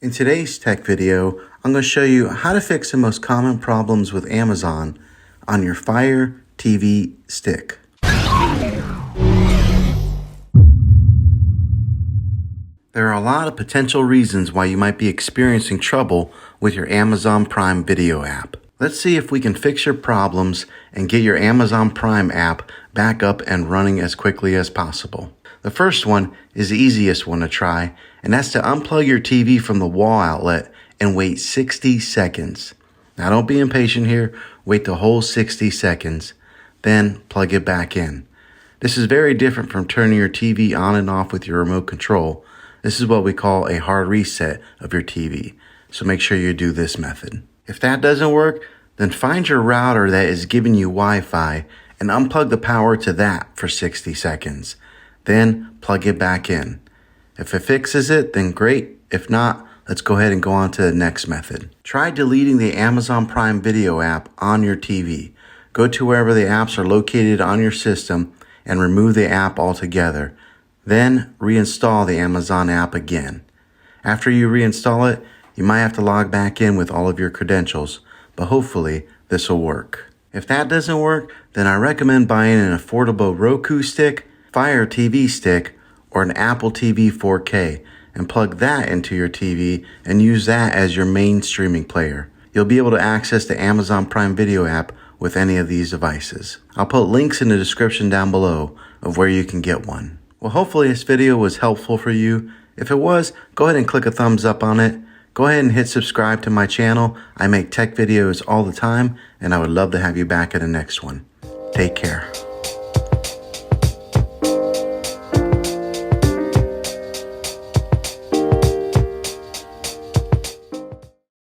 In today's tech video, I'm going to show you how to fix the most common problems with Amazon on your Fire TV stick. There are a lot of potential reasons why you might be experiencing trouble with your Amazon Prime Video app. Let's see if we can fix your problems and get your Amazon Prime app back up and running as quickly as possible. The first one is the easiest one to try, and that's to unplug your TV from the wall outlet and wait 60 seconds. Now don't be impatient here, wait the whole 60 seconds, then plug it back in. This is very different from turning your TV on and off with your remote control. This is what we call a hard reset of your TV, so make sure you do this method. If that doesn't work, then find your router that is giving you Wi-Fi and unplug the power to that for 60 seconds. Then plug it back in. If it fixes it, then great. If not, let's go ahead and go on to the next method. Try deleting the Amazon Prime Video app on your TV. Go to wherever the apps are located on your system and remove the app altogether. Then reinstall the Amazon app again. After you reinstall it, you might have to log back in with all of your credentials, but hopefully this will work. If that doesn't work, then I recommend buying an affordable Roku stick, Fire TV stick, or an Apple TV 4K and plug that into your TV and use that as your main streaming player. You'll be able to access the Amazon Prime Video app with any of these devices. I'll put links in the description down below of where you can get one. Well, hopefully this video was helpful for you. If it was, go ahead and click a thumbs up on it. Go ahead and hit subscribe to my channel. I make tech videos all the time, and I would love to have you back at the next one. Take care.